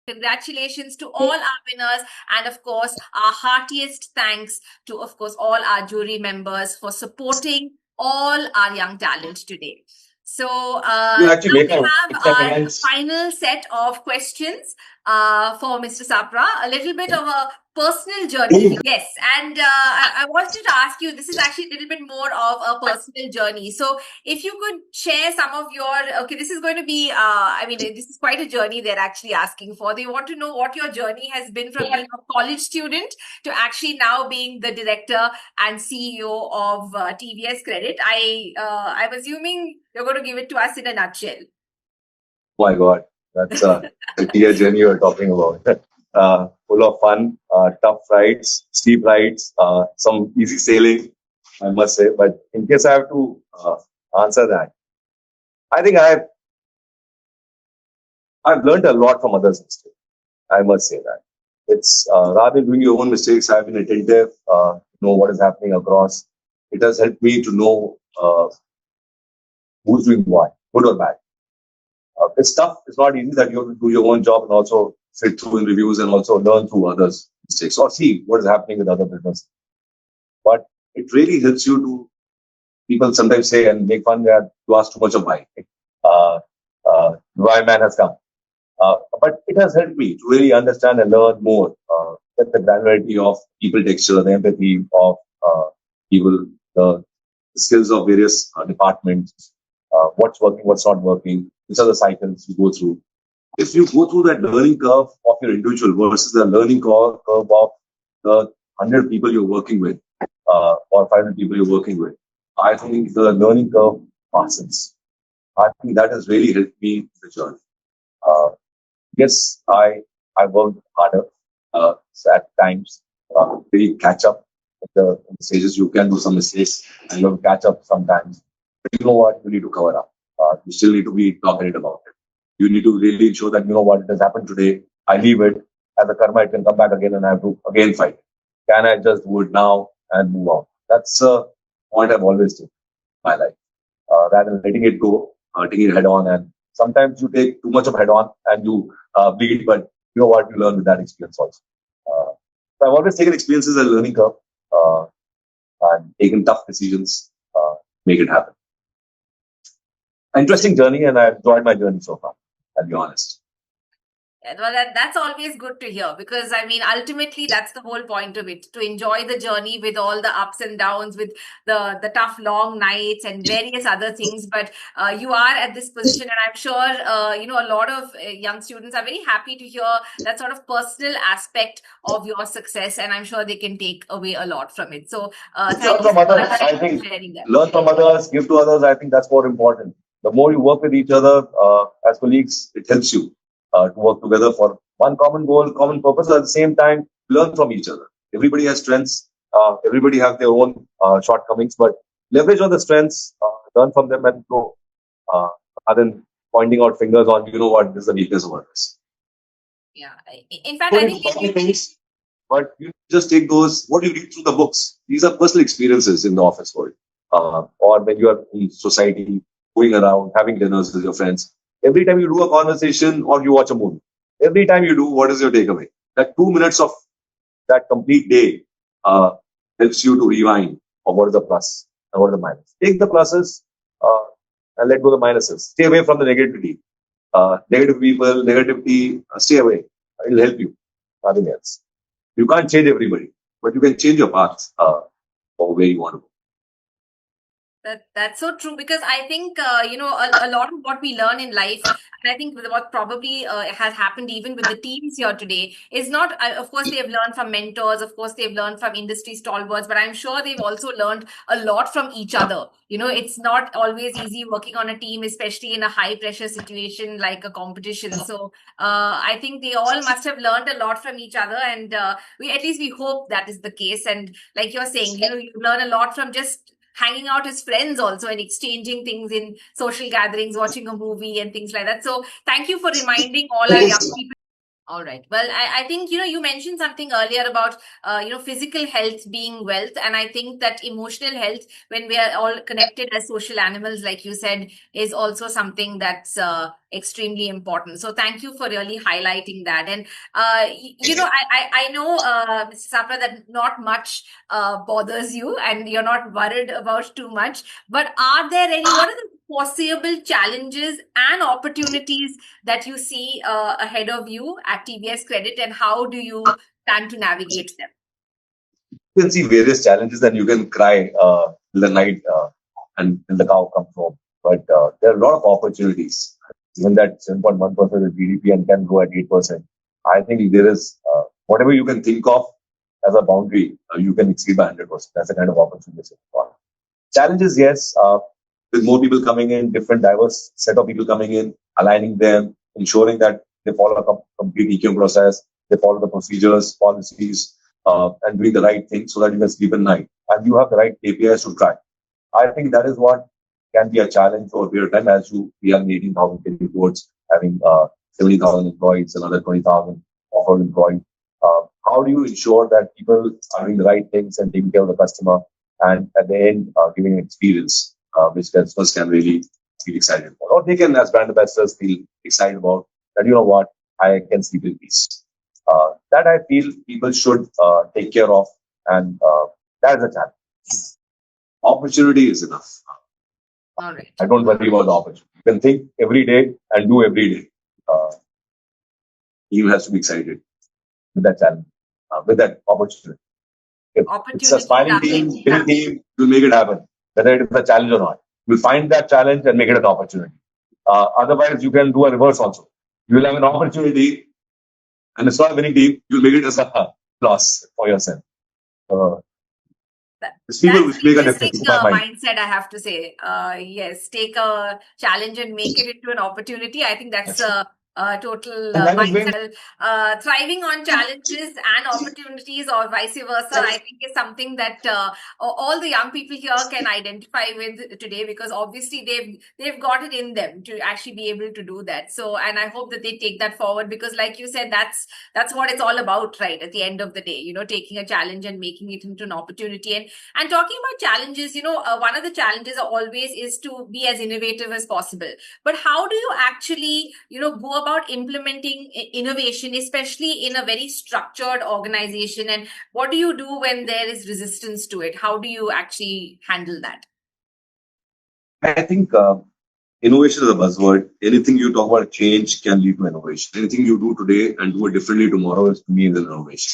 Congratulations to all our winners, and of course, our heartiest thanks to, of course, all our jury members for supporting all our young talent today. So, we have our final set of questions for Mr. Sapra, a little bit of a personal journey. Yes, and I wanted to ask you, this is actually a little bit more of a personal journey. So if you could share some of your, this is going to be, this is quite a journey they're actually asking for. They want to know what your journey has been from being a college student to actually now being the director and CEO of TVS Credit. I'm assuming you're going to give it to us in a nutshell. Oh my God, that's a clear journey you're talking about. Full of fun, tough rides, steep rides, some easy sailing, I must say. But in case I have to answer that, I think I've learned a lot from others' mistakes. I must say that. It's rather than doing your own mistakes, I've been attentive, know what is happening across. It has helped me to know who's doing what, good or bad. It's tough. It's not easy that you have to do your own job and also sit through in reviews and also learn through others' mistakes or see what is happening with other businesses. But it really helps you to, people sometimes say and make fun that you ask too much of why. Why man has come. But it has helped me to really understand and learn more get the granularity of people texture, the empathy of people, the skills of various departments, what's working, what's not working, which are the cycles you go through. If you go through that learning curve of your individual versus the learning curve of the 100 people you're working with, or 500 people you're working with, I think the learning curve passes. I think that has really helped me in the journey. Yes, I worked harder so at times. Really catch up in the stages. You can do some mistakes and you'll catch up sometimes. But you know what? You need to cover up. You still need to be confident about it. You need to really ensure that you know what, it has happened today. I leave it as a karma. It can come back again, and I have to again fight. Can I just do it now and move on? That's a point I've always taken in my life. Rather than letting it go, taking it head on. And sometimes you take too much of head on and you bleed, but you know what, you learn with that experience also. So I've always taken experiences as a learning curve and taken tough decisions, make it happen. Interesting journey, and I've enjoyed my journey so far, I'll be honest. Yeah, well, that's always good to hear, because I mean, ultimately, that's the whole point of it, to enjoy the journey with all the ups and downs, with the tough long nights and various other things. But you are at this position, and I'm sure a lot of young students are very happy to hear that sort of personal aspect of your success, and I'm sure they can take away a lot from it. So thank Learn you from so others, much I for think. sharing that. Learn from others, give to others. I think that's more important. The more you work with each other as colleagues, it helps you to work together for one common goal, common purpose. At the same time, learn from each other. Everybody has strengths. Everybody has their own shortcomings, but leverage on the strengths, learn from them, and grow. Uh, Rather than pointing out fingers on, you know what, this is the weakness of others. Yeah. In fact, I think Things, but you just take those, what you read through the books. These are personal experiences in the office world, or when you are in society, going around, having dinners with your friends. Every time you do a conversation or you watch a movie, every time you do, what is your takeaway? That 2 minutes of that complete day uh, helps you to rewind of what is the plus and what is the minus. Take the pluses and let go the minuses. Stay away from the negativity. Negative people, negativity, stay away. It will help you. Nothing else. You can't change everybody, but you can change your path for where you want to go. That's so true, because I think a lot of what we learn in life, and I think what probably has happened even with the teams here today, is not, of course, they've learned from mentors, of course, they've learned from industry stalwarts, but I'm sure they've also learned a lot from each other. It's not always easy working on a team, especially in a high pressure situation like a competition. So I think they all must have learned a lot from each other, and we hope that is the case. And like you're saying, you learn a lot from just hanging out as friends also, and exchanging things in social gatherings, watching a movie and things like that. So thank you for reminding all our young people. All right. Well, I think, you mentioned something earlier about, physical health being wealth. And I think that emotional health, when we are all connected as social animals, like you said, is also something that's extremely important. So thank you for really highlighting that. And, I know, Mr. Sapra, that not much bothers you and you're not worried about too much. But what are the possible challenges and opportunities that you see ahead of you at TVS Credit, and how do you plan to navigate them? You can see various challenges and you can cry till the night and till the cow comes home. But there are a lot of opportunities. Even that 7.1% of GDP and can grow at 8%. I think there is whatever you can think of as a boundary, you can exceed by 100%. That's the kind of opportunity. Challenges, yes, with more people coming in, different diverse set of people coming in, aligning them, ensuring that they follow a complete EQ process, they follow the procedures, policies, and doing the right thing so that you can sleep at night and you have the right KPIs to track. I think that is what can be a challenge for a period of time as we have 18,000 reports, having 70,000 employees, another 20,000 offered employees. How do you ensure that people are doing the right things and taking care of the customer, and at the end giving an experience which customers can really feel excited about, or they can, as brand ambassadors, feel excited about that, you know what, I can sleep in peace. That I feel people should take care of, and that is a challenge. Opportunity is enough. All right. I don't worry about the opportunity. You can think every day and do every day. You has to be excited with that challenge. with that opportunity. If it's a Opportunities smiling are team, plenty. winning team, you'll make it happen, whether it is a challenge or not. You'll find that challenge and make it an opportunity. Otherwise, you can do a reverse also. You will have an opportunity and it's not a winning team, you'll make it as a loss for yourself. These people That's which an make a interesting difference in my mind. mindset, I have to say. Yes, take a challenge and make it into an opportunity. I think that's a total And that is when mindset. Thriving on challenges and opportunities, or vice versa, I think is something that all the young people here can identify with today, because obviously they've got it in them to actually be able to do that. So, and I hope that they take that forward, because, like you said, that's what it's all about, right? At the end of the day, taking a challenge and making it into an opportunity. And talking about challenges, one of the challenges always is to be as innovative as possible. But how do you actually, go about implementing innovation, especially in a very structured organization? And what do you do when there is resistance to it? How do you actually handle that? I think innovation is a buzzword. Anything you talk about change can lead to innovation. Anything you do today and do it differently tomorrow is to me an innovation.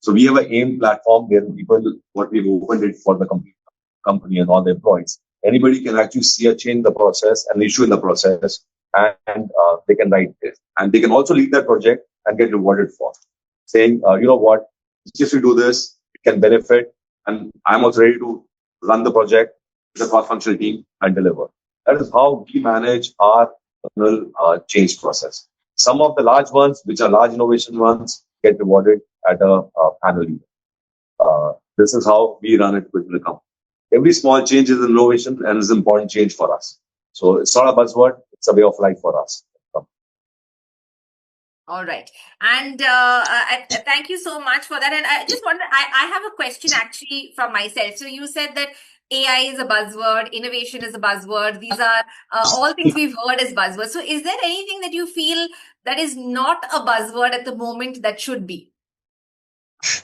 So we have an AIM platform where people, what we've opened it for the company and all the employees. Anybody can actually see a change in the process, an issue in the process, and they can write it. And they can also lead that project and get rewarded for saying, you know what, if you do this, it can benefit. And I'm also ready to run the project with a cross-functional team and deliver. That is how we manage our internal change process. Some of the large ones, which are large innovation ones, get rewarded at a annual level. This is how we run it within the company. Every small change is an innovation and is an important change for us. So it's not a buzzword, it's a way of life for us. All right. And thank you so much for that. And I just wonder, I have a question actually from myself. So you said that AI is a buzzword, innovation is a buzzword. These are all things we've heard as buzzwords. So is there anything that you feel that is not a buzzword at the moment that should be?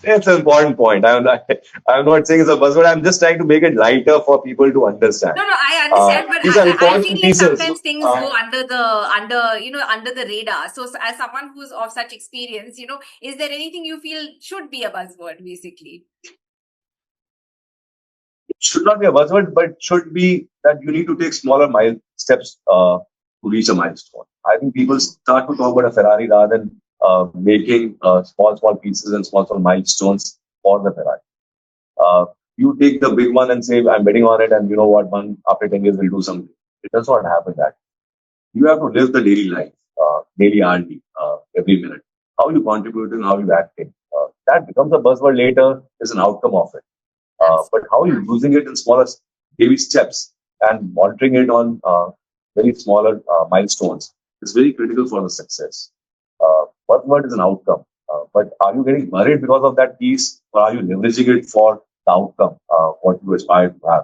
It's an important point. I'm not saying it's a buzzword. I'm just trying to make it lighter for people to understand. No, I understand, but These are I feel important like pieces. sometimes things go under the radar. So as someone who's of such experience, is there anything you feel should be a buzzword, basically? It should not be a buzzword, but it should be that you need to take smaller steps to reach a milestone. I think people start to talk about a Ferrari rather than making small pieces and small milestones for the Ferrari. You take the big one and say, I'm betting on it, and you know what, after 10 years, we'll do something. It does not happen that. You have to live the daily life, daily hourly, every minute. How you contributing, how you acting. That becomes a buzzword later, is an outcome of it. But how you using it in smaller baby steps and monitoring it on very smaller milestones is very critical for the success. Buzzword is an outcome. But are you getting worried because of that piece, or are you leveraging it for the outcome, what you aspire to have?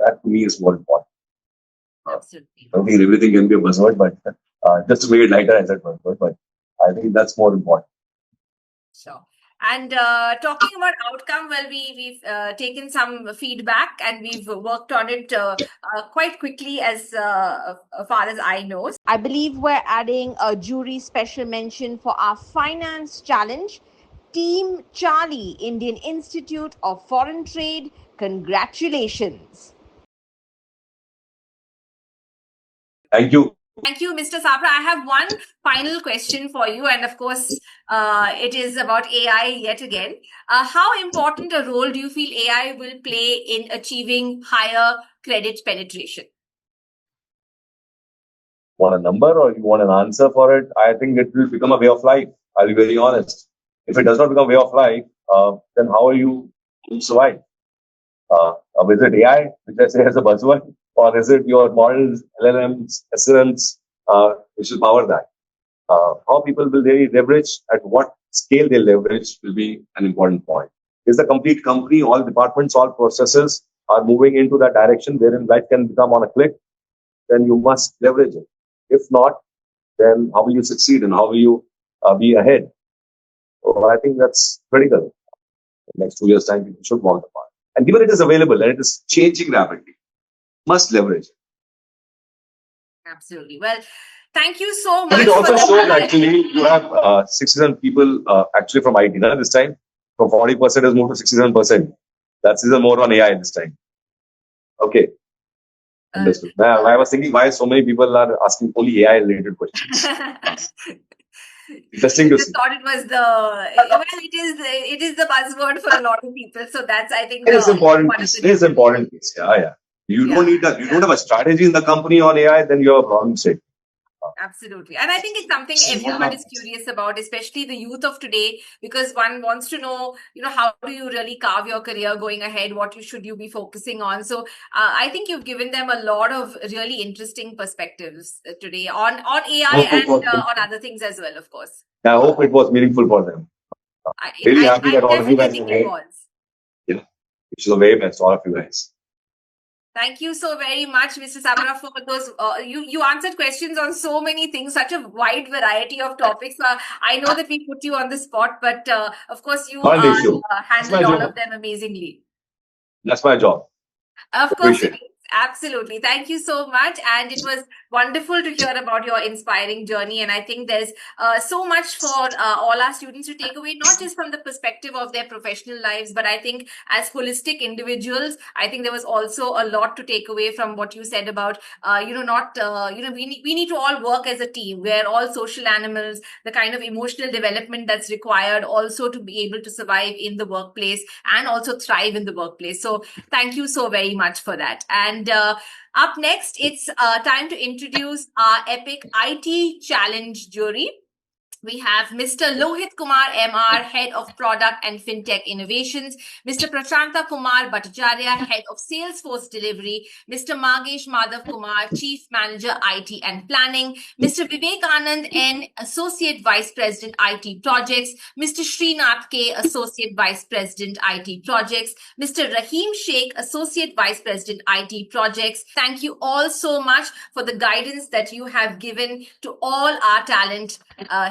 That to me is more important. Absolutely. I don't think everything can be a buzzword, but just to make it lighter, I said buzzword, but I think that's more important. Sure. And talking about outcome, well, we've taken some feedback and we've worked on it quite quickly, as far as I know. I believe we're adding a jury special mention for our finance challenge. Team Charlie, Indian Institute of Foreign Trade, congratulations. Thank you. Thank you, Mr. Sabra. I have one final question for you. And of course, it is about AI yet again. How important a role do you feel AI will play in achieving higher credit penetration? Want a number or you want an answer for it? I think it will become a way of life. I'll be very honest. If it does not become a way of life, then how are you to survive? Is it AI, which I say as a buzzword, or is it your models, LLMs, SLMs, which will power that? How people will really leverage, at what scale they leverage, will be an important point. Is the complete company, all departments, all processes are moving into that direction wherein life can become on a click, then you must leverage it. If not, then how will you succeed and how will you be ahead? So I think that's critical. In the next 2 years' time, people should walk the path. And given it is available and it is changing rapidly, must leverage it. Absolutely. Well, Thank you so And much it also for shows that. actually you have 67 people actually from IT now this time. From 40% has moved to 67%. That's even more on AI this time. Okay, understood. Now, I was thinking why so many people are asking only AI related questions. Interesting They to just see. thought it was it is the buzzword for a lot of people. So that's, I think, It is important one of piece. the It is reasons. important piece. Yeah, yeah. You Yeah. don't need that. You don't have a strategy in the company on AI, then you have a problem set. Absolutely. And I think it's something everyone is curious about, especially the youth of today, because one wants to know, how do you really carve your career going ahead? What should you be focusing on? So I think you've given them a lot of really interesting perspectives today on AI Hope it and was, on other things as well, of course. I hope it was meaningful for them. Really happy I that all of you definitely guys think are it here. was. You know, which is a very best, all of you guys. Thank you so very much, Mr. Sabra, for those. You answered questions on so many things, such a wide variety of topics. I know that we put you on the spot, but of course, you Not an issue. That's my handled all of job. them amazingly. That's my job. Of course, it Appreciate it. is. Absolutely. Thank you so much. And it was wonderful to hear about your inspiring journey. And I think there's so much for all our students to take away, not just from the perspective of their professional lives, but I think as holistic individuals, I think there was also a lot to take away from what you said about, we need to all work as a team. We're all social animals, the kind of emotional development that's required also to be able to survive in the workplace and also thrive in the workplace. So thank you so very much for that. And up next, it's time to introduce our EPIC IT Challenge jury. We have Mr. Lohit Kumar MR, Head of Product and FinTech Innovations, Mr. Prashanta Kumar Bhattacharya, Head of Salesforce Delivery, Mr. Magesh Madhav Kumar, Chief Manager IT and Planning, Mr. Vivekanand N, Associate Vice President IT Projects, Mr. Srinath K, Associate Vice President IT Projects, Mr. Rahim Sheikh, Associate Vice President IT Projects. Thank you all so much for the guidance that you have given to all our talent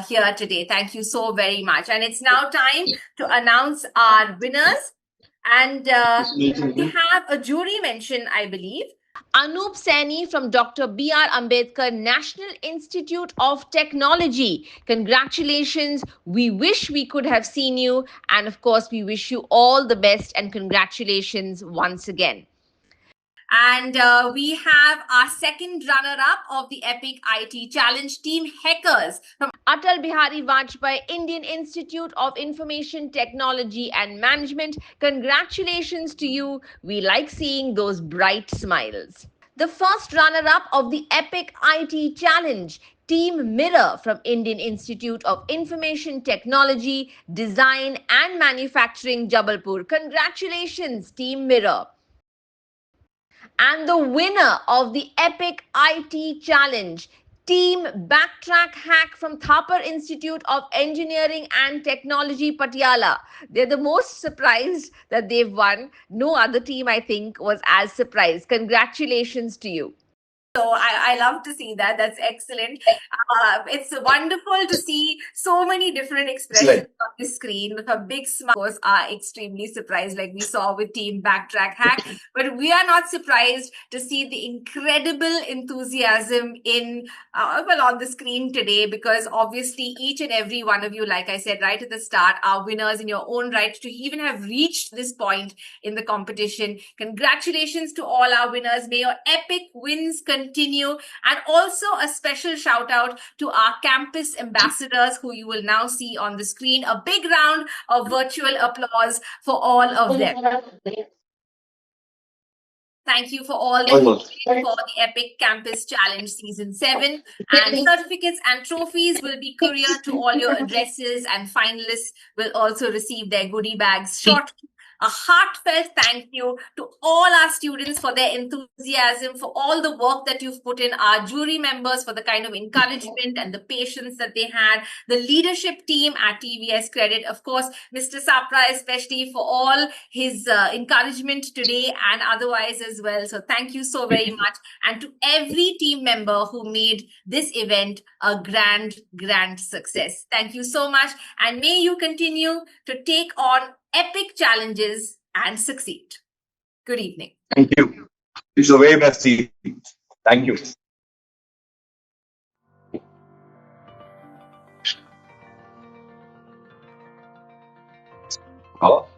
here today. Thank you so very much. And it's now time to announce our winners. And we have a jury mention, I believe. Anup Saini from Dr. B.R. Ambedkar National Institute of Technology. Congratulations. We wish we could have seen you. And of course, we wish you all the best and congratulations once again. And we have our second runner-up of the EPIC IT Challenge, Team Hackers from Atal Bihari Vajpayee Indian Institute of Information Technology and Management. Congratulations to you. We like seeing those bright smiles. The first runner-up of the EPIC IT Challenge, Team Mirror from Indian Institute of Information Technology, Design and Manufacturing, Jabalpur. Congratulations, Team Mirror. And the winner of the EPIC IT Challenge, Team Backtrack Hack from Thapar Institute of Engineering and Technology, Patiala. They're the most surprised that they've won. No other team, I think, was as surprised. Congratulations to you. So I love to see that. That's excellent. It's wonderful to see so many different expressions on the screen with a big smile. Of course, are extremely surprised, like we saw with Team Backtrack Hack. But we are not surprised to see the incredible enthusiasm on the screen today, because obviously each and every one of you, like I said right at the start, are winners in your own right to even have reached this point in the competition. Congratulations to all our winners. May your epic wins continue. And also a special shout out to our campus ambassadors who you will now see on the screen. A big round of virtual applause for all of them. Thank you for all that you did for the Epic Campus Challenge Season 7. And certificates and trophies will be couriered to all your addresses, and finalists will also receive their goodie bags shortly. A heartfelt thank you to all our students for their enthusiasm, for all the work that you've put in, our jury members for the kind of encouragement and the patience that they had, the leadership team at TVS Credit, of course, Mr. Sapra especially for all his encouragement today and otherwise as well. So thank you so very much. And to every team member who made this event a grand success. Thank you so much. And may you continue to take on epic challenges and succeed. Good evening. Thank you. It's the very best team. Thank you. Hello?